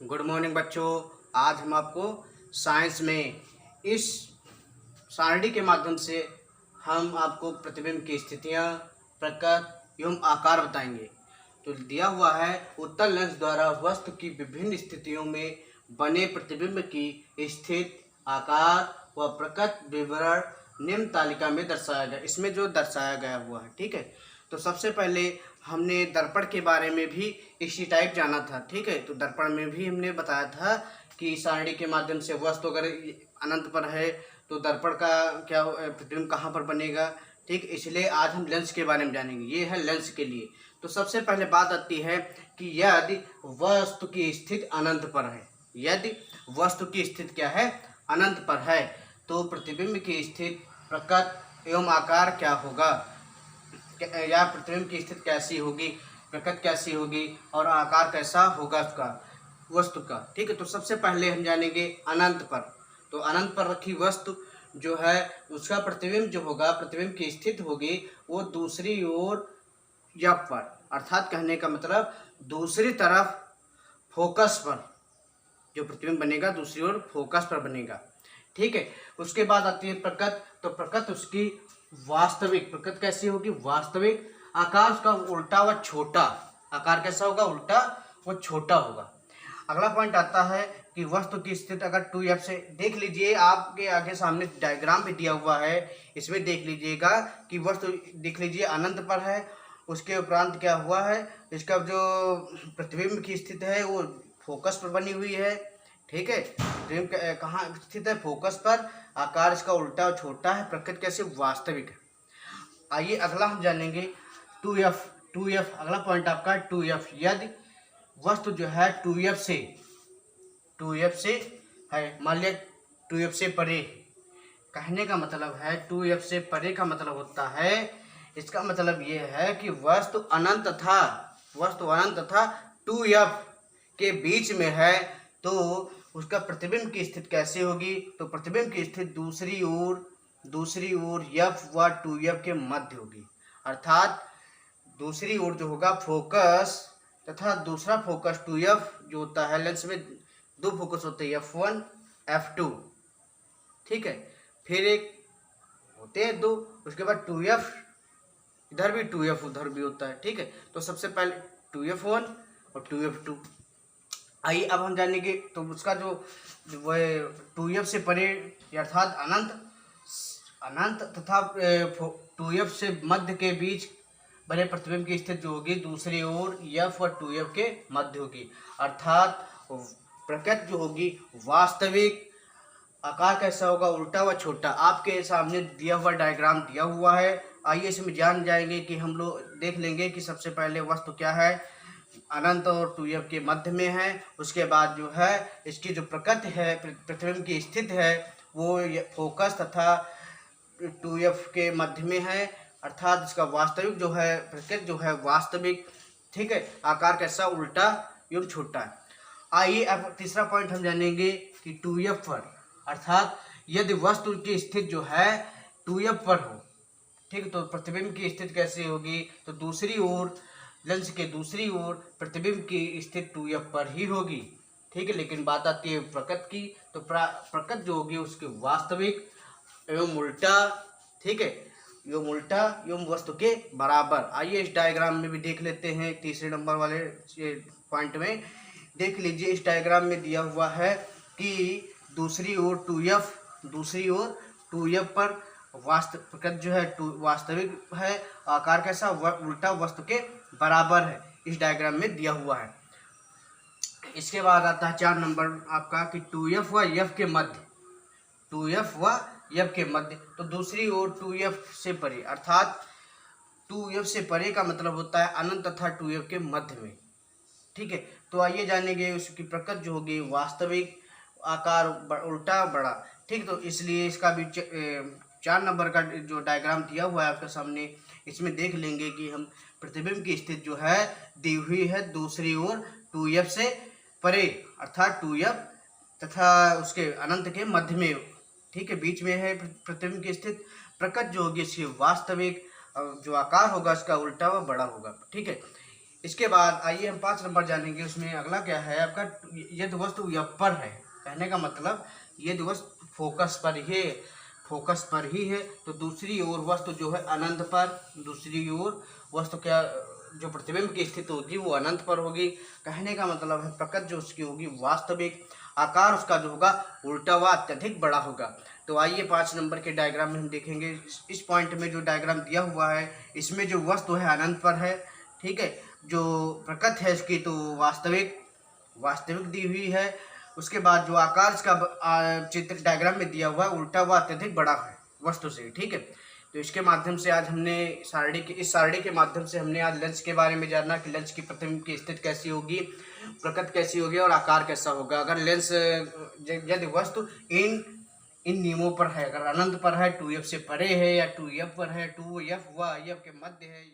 Good morning बच्चों। आज हम आपको साइंस में इस सारणी के माध्यम से हम आपको प्रतिबिंब की स्थितियां, प्रकार एवं आकार बताएंगे। तो दिया हुआ है उत्तल लेंस द्वारा वस्तु की विभिन्न स्थितियों में बने प्रतिबिंब की स्थिति, आकार व प्रकट विवरण निम्न तालिका में दर्शाया गया। इसमें जो दर्शाया गया हुआ है, ठीक है। तो सबसे पहले हमने दर्पण के बारे में भी इसी टाइप जाना था, ठीक है। तो दर्पण में भी हमने बताया था कि सारणी के माध्यम से वस्तु अगर अनंत पर है तो दर्पण का क्या प्रतिबिंब कहाँ पर बनेगा, ठीक। इसलिए आज हम लेंस के बारे में जानेंगे। ये है लेंस के लिए। तो सबसे पहले बात आती है कि यदि वस्तु की स्थिति अनंत पर है, यदि वस्तु की स्थिति क्या है, अनंत पर है, तो प्रतिबिंब की स्थिति, प्रकट एवं आकार क्या होगा, या प्रतिबिंब की स्थिति कैसी होगी, प्रकट कैसी होगी और आकार कैसा होगा उसका, वस्तु का, ठीक है। तो सबसे पहले हम जानेंगे अनंत पर। तो अनंत पर रखी वस्तु जो है उसका प्रतिबिंब जो होगा, प्रतिबिंब की स्थिति होगी वो दूसरी ओर एफ पर, अर्थात कहने का मतलब दूसरी तरफ फोकस पर जो प्रतिबिंब बनेगा दूसरी ओर फोकस पर बनेगा, ठीक है। उसके बाद आती है प्रकट। तो प्रकट उसकी वास्तविक, प्रकट कैसी होगी, वास्तविक। आकार उसका उल्टा व छोटा, आकार कैसा होगा, उल्टा व छोटा होगा। अगला पॉइंट आता है कि वस्तु की स्थिति अगर 2f से, देख लीजिए आपके आगे सामने डायग्राम भी दिया हुआ है, इसमें देख लीजिएगा कि वस्तु देख लीजिए अनंत पर है। उसके उपरांत क्या हुआ है, इसका जो प्रतिबिंब की स्थिति है वो फोकस पर बनी हुई है, ठीक है। प्रतिबिंब कहाँ स्थित है, फोकस पर। आकार इसका उल्टा और छोटा है। प्रकृति कैसे, वास्तविक है। आइए अगला हम जानेंगे 2f। 2f अगला पॉइंट आपका 2f। यदि वस्तु जो है 2f से है, मान लिया 2f से परे, कहने का मतलब है 2f से परे का मतलब होता है, इसका मतलब ये है कि वस्तु अनंत था 2f के बीच में है, तो उसका प्रतिबिंब की स्थिति कैसे होगी। तो प्रतिबिंब की स्थिति दूसरी ओर f व 2f के मध्य होगी, अर्थात दूसरी ओर जो होगा फोकस तथा दूसरा फोकस 2f जो होता है, लेंस में दो फोकस होते हैं, f1 f2, ठीक है। फिर एक होते हैं दो, उसके बाद 2f इधर भी 2f उधर भी होता है, ठीक है। तो सबसे पहले 2f1 और 2f2। आइए अब हम जानेंगे तो उसका जो वो 2f से परे अर्थात अनंत तथा 2f से मध्य के बीच बने प्रतिबिंब की स्थिति जो होगी दूसरी ओर f और 2f के मध्य होगी, अर्थात प्रकृति जो होगी वास्तविक। आकार कैसा होगा, उल्टा व छोटा। आपके सामने दिया हुआ डायग्राम दिया हुआ है। आइए इसमें जान जाएंगे कि हम लोग देख लेंगे कि सबसे पहले वस्तु क्या है, अनंत और 2f के मध्य में है। उसके बाद जो है इसकी जो प्रकृति है, प्रतिबिंब की स्थिति है, वो फोकस तथा 2f के मध्य में है, अर्थात इसका वास्तविक जो है, प्रकृति जो है वास्तविक, ठीक है। आकार कैसा, उल्टा एवं छोटा है। आइए अब तीसरा पॉइंट हम जानेंगे कि 2f पर, अर्थात यदि वस्तु की स्थिति जो है 2f पर हो, ठीक, तो प्रतिबिंब की स्थिति कैसी होगी, तो दूसरी ओर, लेंस के दूसरी ओर प्रतिबिंब की स्थिति 2f पर ही होगी, ठीक है। लेकिन बात आती है प्रकृति की, तो प्रकृति जो होगी उसके वास्तविक एवं उल्टा, ठीक है, एवं उल्टा एवं वस्तु के बराबर। आइए इस डायग्राम में भी देख लेते हैं। तीसरे नंबर वाले पॉइंट में देख लीजिए, इस डायग्राम में दिया हुआ है कि दूसरी ओर 2f पर प्रकृति जो है वास्तविक है, आकार कैसा, उल्टा वस्तु के बराबर है, इस डायग्राम में दिया हुआ है। इसके बाद आता है 4 नंबर आपका कि 2f व f के मध्य, 2f व f के मध्य। तो दूसरी ओर 2f से परे, अर्थात 2f से परे का मतलब होता है अनंत तथा 2f के मध्य में, ठीक है। तो आइए जानेंगे उसकी प्रकृति जो होगी वास्तविक, आकार उल्टा बड़ा, ठीक। तो इसलिए इसका भी 4 नंबर का जो डायग्राम दिया हुआ है आपके सामने, इसमें देख लेंगे कि हम प्रतिबिंब की स्थिति जो है दी हुई है दूसरी ओर 2f से परे, अर्थात 2f तथा उसके अनंत के मध्य में, ठीक है, बीच में है प्रतिबिंब की स्थिति। प्रकृति जो होगी इसकी वास्तविक, जो आकार होगा इसका उल्टा व बड़ा होगा, ठीक है। इसके बाद आइए हम 5 नंबर जानेंगे। उसमें अगला क्या है आपका, यदि वस्तु यप पर है, कहने का मतलब यदि वस्तु फोकस पर ही है तो दूसरी ओर वस्तु जो है अनंत पर, दूसरी ओर वस्तु क्या जो प्रतिबिंब की स्थिति होगी वो अनंत पर होगी। कहने का मतलब है प्रकृति जो उसकी होगी वास्तविक, आकार उसका जो होगा उल्टा व अत्यधिक बड़ा होगा। तो आइए 5 नंबर के डायग्राम में हम देखेंगे। इस पॉइंट में जो डायग्राम दिया हुआ है इसमें जो वस्तु है अनंत पर है, ठीक है। जो प्रकृति है इसकी तो वास्तविक दी हुई है। उसके बाद जो आकार इसका चित्र डायग्राम में दिया हुआ है उल्टा हुआ अत्यधिक बड़ा है वस्तु से, ठीक है। तो इसके माध्यम से आज हमने इस सारणी के माध्यम से हमने आज लंच के बारे में जाना कि लंच की प्रतिबिंब की स्थिति कैसी होगी, प्रकृति कैसी होगी और आकार कैसा होगा। अगर लेंस यदि वस्तु इन नियमों पर है, अगर अनंत पर है, 2f से परे है या 2f पर है, 2f व f के मध्य है।